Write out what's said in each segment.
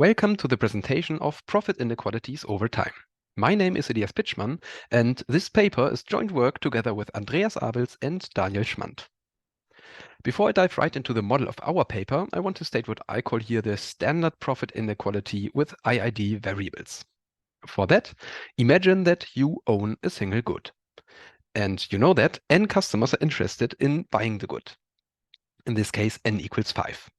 Welcome to the presentation of Profit Inequalities over Time. My name is Elias Pitschmann, and this paper is joint work together with Andreas Abels and Daniel Schmand. Before I dive right into the model of our paper, I want to state what I call here the standard profit inequality with IID variables. For that, imagine that you own a single good. And you know that n customers are interested in buying the good. In this case, n equals 5.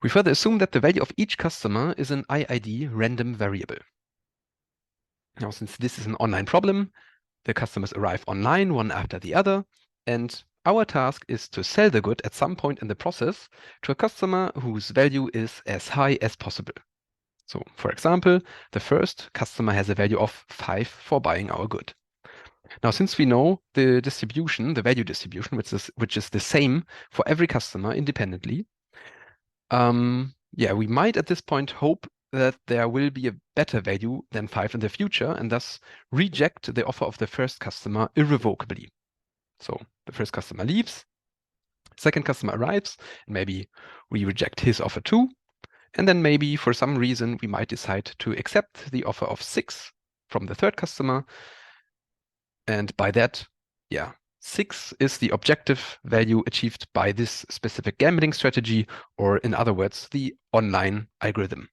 We further assume that the value of each customer is an IID random variable. Now, since this is an online problem, the customers arrive online one after the other, and our task is to sell the good at some point in the process to a customer whose value is as high as possible. So, for example, the first customer has a value of 5 for buying our good. Now, since we know the distribution, the value distribution, which is the same for every customer independently, we might at this point hope that there will be a better value than 5 in the future and thus reject the offer of the first customer irrevocably. So the first customer leaves, second customer arrives, and maybe we reject his offer too. And then maybe for some reason we might decide to accept the offer of 6 from the third customer. And by that, 6 is the objective value achieved by this specific gambling strategy, or in other words, the online algorithm.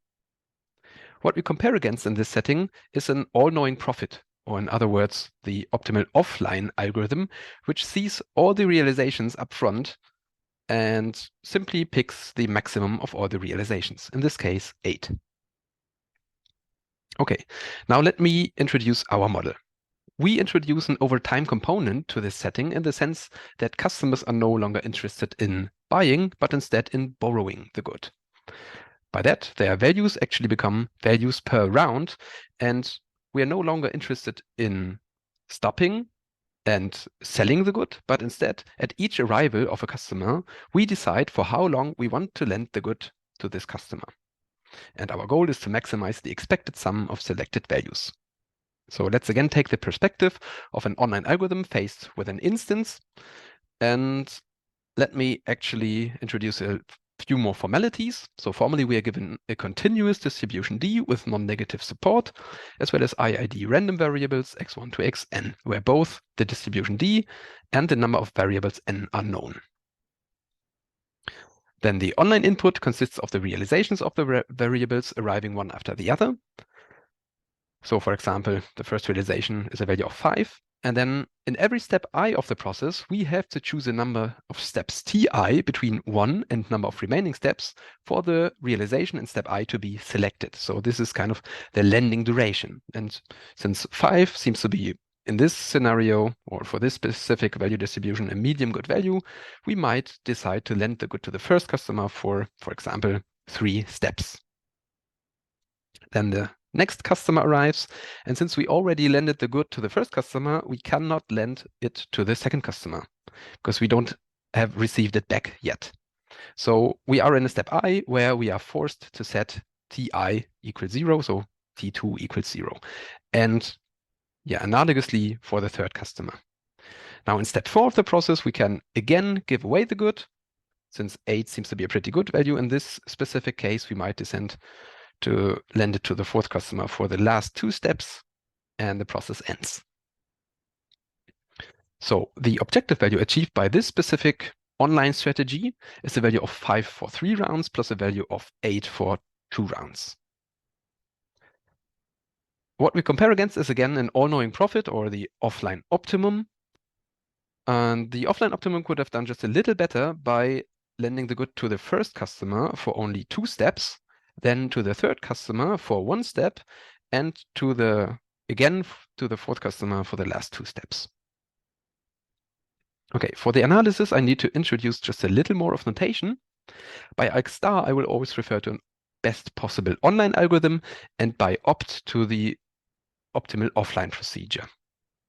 What we compare against in this setting is an all-knowing profit, or in other words, the optimal offline algorithm, which sees all the realizations up front and simply picks the maximum of all the realizations, in this case, 8. Okay, now let me introduce our model. We introduce an overtime component to this setting in the sense that customers are no longer interested in buying, but instead in borrowing the good. By that, their values actually become values per round, and we are no longer interested in stopping and selling the good, but instead, at each arrival of a customer, we decide for how long we want to lend the good to this customer. And our goal is to maximize the expected sum of selected values. So let's again take the perspective of an online algorithm faced with an instance. And let me actually introduce a few more formalities. So formally, we are given a continuous distribution D with non-negative support, as well as IID random variables x1 to xn, where both the distribution D and the number of variables n are known. Then the online input consists of the realizations of the variables arriving one after the other. So for example, the first realization is a value of 5. And then in every step I of the process, we have to choose a number of steps ti between 1 and number of remaining steps for the realization in step I to be selected. So this is kind of the lending duration. And since 5 seems to be, in this scenario, or for this specific value distribution, a medium good value, we might decide to lend the good to the first customer for example, 3 steps. Then the next customer arrives, and since we already lended the good to the first customer, we cannot lend it to the second customer because we don't have received it back yet. So we are in a step I where we are forced to set ti equals 0, so t2 equals 0. And analogously for the third customer. Now in step 4 of the process, we can again give away the good. Since 8 seems to be a pretty good value in this specific case, we might descend to lend it to the fourth customer for the last 2 steps, and the process ends. So the objective value achieved by this specific online strategy is a value of 5 for 3 rounds plus a value of 8 for 2 rounds. What we compare against is again an all-knowing profit, or the offline optimum. And the offline optimum could have done just a little better by lending the good to the first customer for only 2 steps, then to the third customer for 1 step, and to the fourth customer for the last 2 steps. Okay, for the analysis, I need to introduce just a little more of notation. By ALK star, I will always refer to an best possible online algorithm, and by opt to the optimal offline procedure.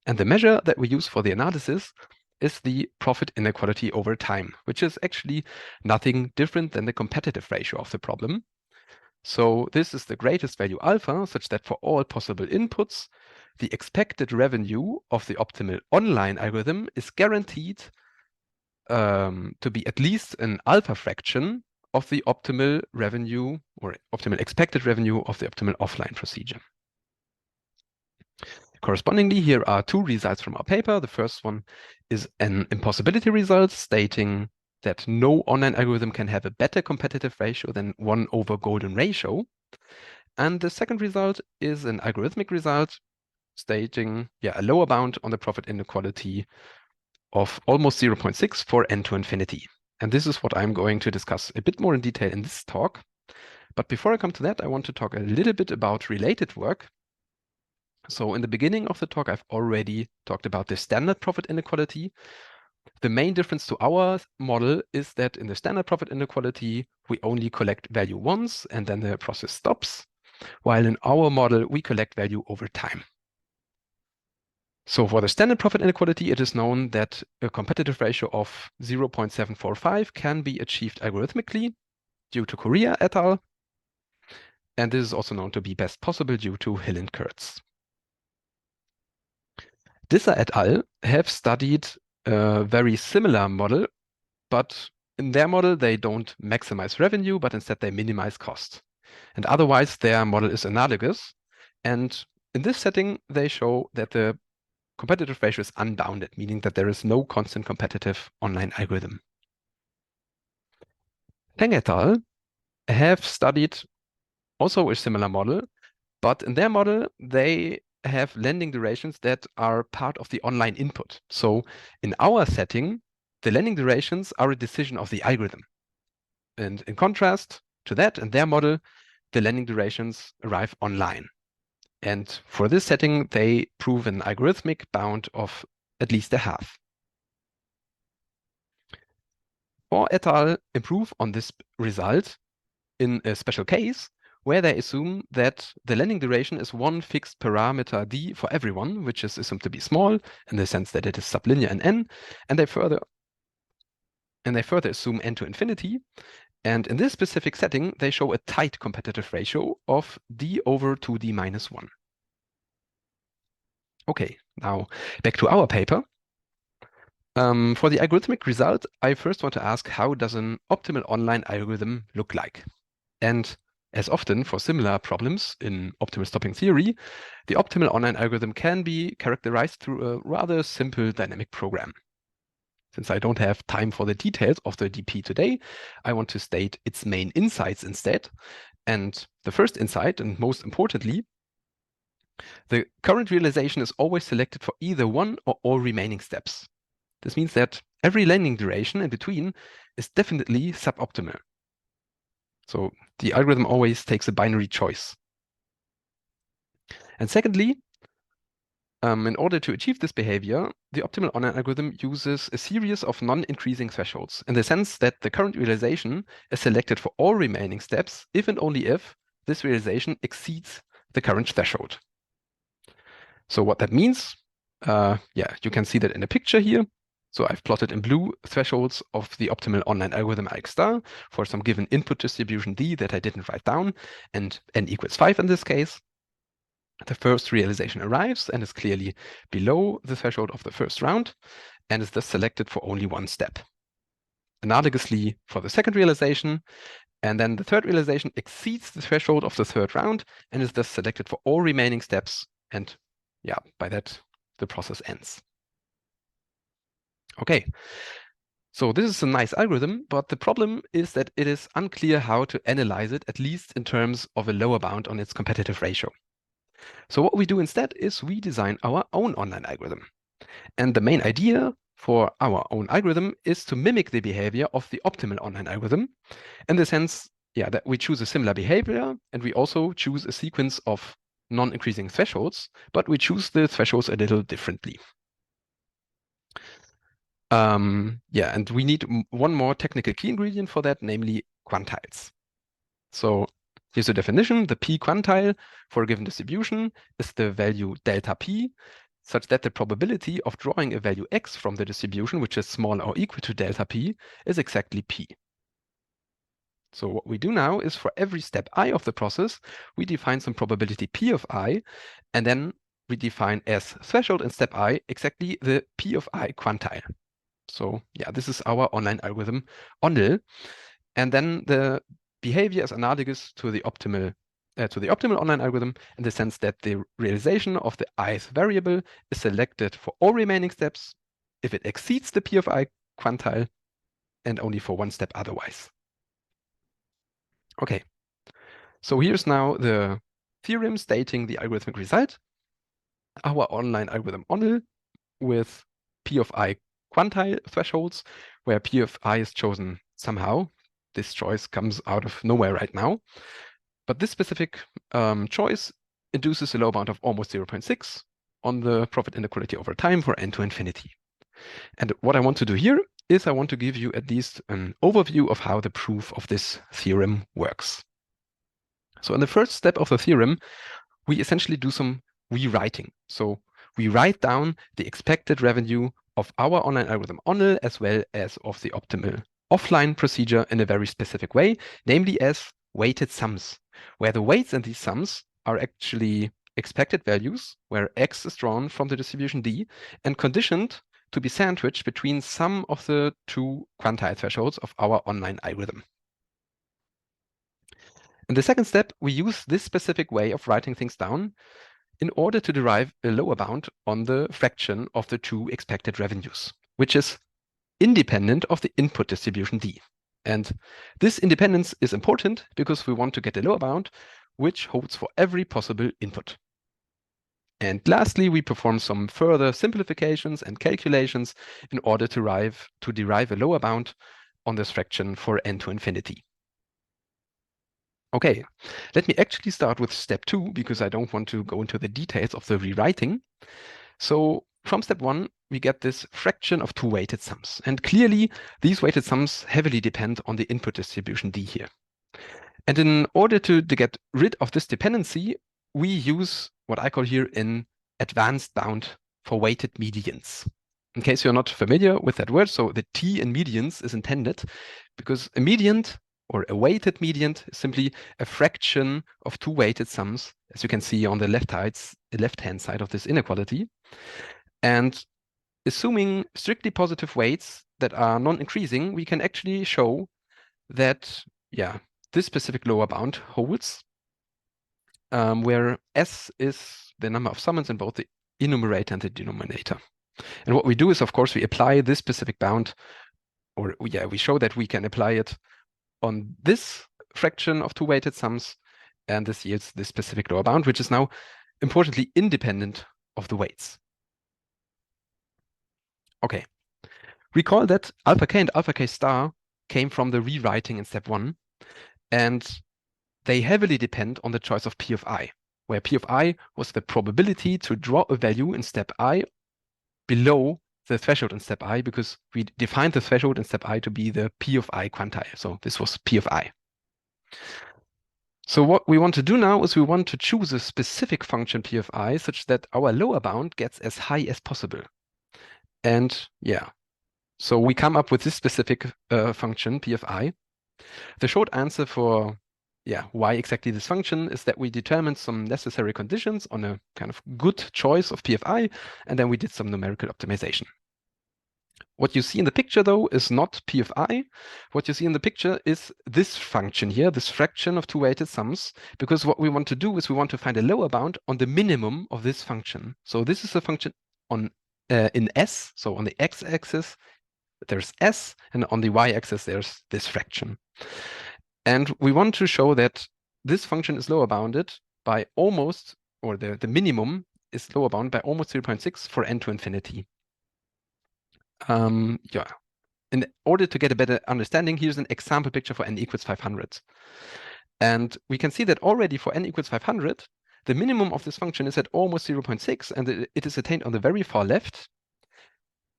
And the measure that we use for the analysis is the profit inequality over time, which is actually nothing different than the competitive ratio of the problem. So this is the greatest value alpha, such that for all possible inputs, the expected revenue of the optimal online algorithm is guaranteed to be at least an alpha fraction of the optimal revenue or optimal expected revenue of the optimal offline procedure. Correspondingly, here are two results from our paper. The first one is an impossibility result stating that no online algorithm can have a better competitive ratio than 1 over golden ratio. And the second result is an algorithmic result stating a lower bound on the profit inequality of almost 0.6 for n to infinity. And this is what I'm going to discuss a bit more in detail in this talk. But before I come to that, I want to talk a little bit about related work. So in the beginning of the talk, I've already talked about the standard profit inequality. The main difference to our model is that in the standard profit inequality, we only collect value once and then the process stops, while in our model, we collect value over time. So for the standard profit inequality, it is known that a competitive ratio of 0.745 can be achieved algorithmically due to Correa et al. And this is also known to be best possible due to Hill and Kurtz. Disser et al. Have studied a very similar model, but in their model, they don't maximize revenue, but instead they minimize cost. And otherwise, their model is analogous. And in this setting, they show that the competitive ratio is unbounded, meaning that there is no constant competitive online algorithm. Feng et al. Have studied also a similar model, but in their model, they have lending durations that are part of the online input. So in our setting, the lending durations are a decision of the algorithm. And in contrast to that, in their model, the lending durations arrive online. And for this setting, they prove an algorithmic bound of at least a half. Or et al. Improve on this result in a special case where they assume that the lending duration is one fixed parameter d for everyone, which is assumed to be small in the sense that it is sublinear in n, and they further assume n to infinity. And in this specific setting, they show a tight competitive ratio of d over 2d minus 1. Okay, now back to our paper. For the algorithmic result, I first want to ask, how does an optimal online algorithm look like? And as often for similar problems in optimal stopping theory, the optimal online algorithm can be characterized through a rather simple dynamic program. Since I don't have time for the details of the DP today, I want to state its main insights instead. And the first insight, and most importantly, the current realization is always selected for either one or all remaining steps. This means that every lending duration in between is definitely suboptimal. So the algorithm always takes a binary choice. And secondly, in order to achieve this behavior, the optimal online algorithm uses a series of non-increasing thresholds in the sense that the current realization is selected for all remaining steps if and only if this realization exceeds the current threshold. So what that means, you can see that in a picture here. So I've plotted in blue thresholds of the optimal online algorithm Ix star for some given input distribution d that I didn't write down, and n equals 5 in this case. The first realization arrives and is clearly below the threshold of the first round and is thus selected for only one step. Analogously for the second realization, and then the third realization exceeds the threshold of the third round and is thus selected for all remaining steps. And by that, the process ends. Okay, so this is a nice algorithm, but the problem is that it is unclear how to analyze it, at least in terms of a lower bound on its competitive ratio. So what we do instead is we design our own online algorithm. And the main idea for our own algorithm is to mimic the behavior of the optimal online algorithm, in the sense that we choose a similar behavior and we also choose a sequence of non-increasing thresholds, but we choose the thresholds a little differently. And we need one more technical key ingredient for that, namely quantiles. So here's the definition. The p quantile for a given distribution is the value delta p, such that the probability of drawing a value x from the distribution, which is smaller or equal to delta p, is exactly p. So what we do now is for every step I of the process, we define some probability p of I, and then we define as threshold in step I exactly the p of I quantile. So this is our online algorithm ONDL. And then the behavior is analogous to the optimal online algorithm in the sense that the realization of the ith variable is selected for all remaining steps if it exceeds the P of I quantile and only for one step otherwise. Okay, so here's now the theorem stating the algorithmic result. Our online algorithm ONL with P of I quantile thresholds, where P of I is chosen somehow. This choice comes out of nowhere right now. But this specific choice induces a lower bound of almost 0.6 on the profit inequality over time for n to infinity. And what I want to do here is I want to give you at least an overview of how the proof of this theorem works. So in the first step of the theorem, we essentially do some rewriting. So we write down the expected revenue of our online algorithm ONL as well as of the optimal offline procedure in a very specific way, namely as weighted sums, where the weights in these sums are actually expected values, where x is drawn from the distribution D and conditioned to be sandwiched between some of the two quantile thresholds of our online algorithm. In the second step, we use this specific way of writing things down in order to derive a lower bound on the fraction of the two expected revenues, which is independent of the input distribution D. And this independence is important because we want to get a lower bound which holds for every possible input. And lastly, we perform some further simplifications and calculations in order to derive a lower bound on this fraction for n to infinity. Okay, let me actually start with step 2 because I don't want to go into the details of the rewriting. So from step 1, we get this fraction of two weighted sums. And clearly, these weighted sums heavily depend on the input distribution D here. And in order to get rid of this dependency, we use what I call here an advanced bound for weighted medians. In case you're not familiar with that word, so the T in medians is intended because a median or a weighted median is simply a fraction of two weighted sums, as you can see on the left-hand side of this inequality. And assuming strictly positive weights that are non-increasing, we can actually show that, this specific lower bound holds, where S is the number of summands in both the enumerator and the denominator. And what we do is, of course, we apply this specific bound, or we show that we can apply it on this fraction of two weighted sums, and this yields this specific lower bound, which is now importantly independent of the weights. Okay, recall that alpha k and alpha k star came from the rewriting in step 1, and they heavily depend on the choice of P of I, where P of I was the probability to draw a value in step I below the threshold in step I, because we defined the threshold in step I to be the P of I quantile. So this was P of I. So what we want to do now is we want to choose a specific function P of I such that our lower bound gets as high as possible. And so we come up with this specific function P of I. The short answer for why exactly this function is that we determined some necessary conditions on a kind of good choice of P of I, and then we did some numerical optimization. What you see in the picture, though, is not P of I. What you see in the picture is this function here, this fraction of two weighted sums, because what we want to do is we want to find a lower bound on the minimum of this function. So this is a function on in S, so on the x-axis, there's S, and on the y-axis, there's this fraction. And we want to show that this function is lower bounded by almost, or the minimum is lower bound by almost 0.6 for n to infinity. In order to get a better understanding, here's an example picture for n equals 500. And we can see that already for n equals 500, the minimum of this function is at almost 0.6, and it is attained on the very far left,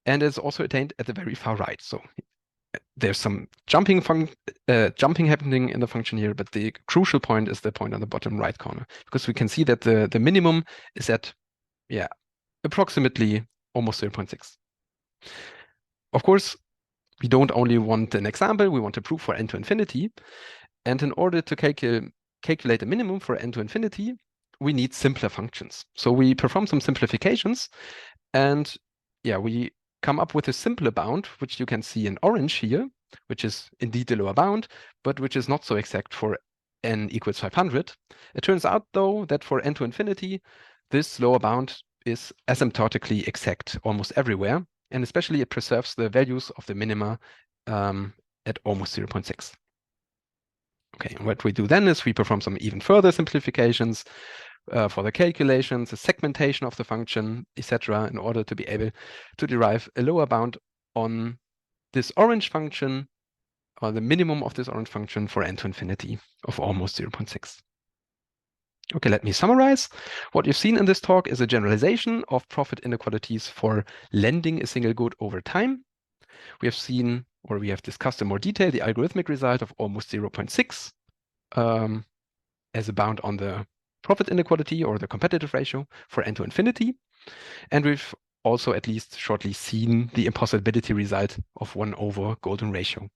and it's also attained at the very far right. So there's some jumping happening in the function here, but the crucial point is the point on the bottom right corner, because we can see that the minimum is at approximately almost 0.6. Of course, we don't only want an example, we want a proof for n to infinity. And in order to calculate a minimum for n to infinity, we need simpler functions. So we perform some simplifications, and we come up with a simpler bound, which you can see in orange here, which is indeed the lower bound, but which is not so exact for n equals 500. It turns out, though, that for n to infinity, this lower bound is asymptotically exact almost everywhere, and especially it preserves the values of the minima at almost 0.6. Okay, and what we do then is we perform some even further simplifications for the calculations, the segmentation of the function, etc., in order to be able to derive a lower bound on this orange function, or the minimum of this orange function for n to infinity of almost 0.6. Okay, let me summarize. What you've seen in this talk is a generalization of profit inequalities for lending a single good over time. We have seen, or we have discussed in more detail, the algorithmic result of almost 0.6 as a bound on the profit inequality or the competitive ratio for n to infinity. And we've also at least shortly seen the impossibility result of 1 over golden ratio.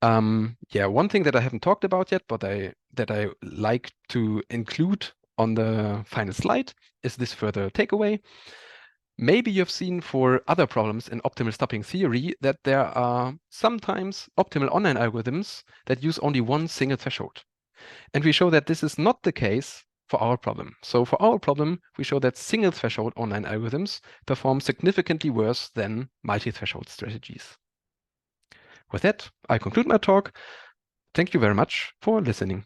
One thing that I haven't talked about yet, but that I like to include on the final slide is this further takeaway. Maybe you've seen for other problems in optimal stopping theory that there are sometimes optimal online algorithms that use only one single threshold. And we show that this is not the case for our problem. So for our problem, we show that single threshold online algorithms perform significantly worse than multi-threshold strategies. With that, I conclude my talk. Thank you very much for listening.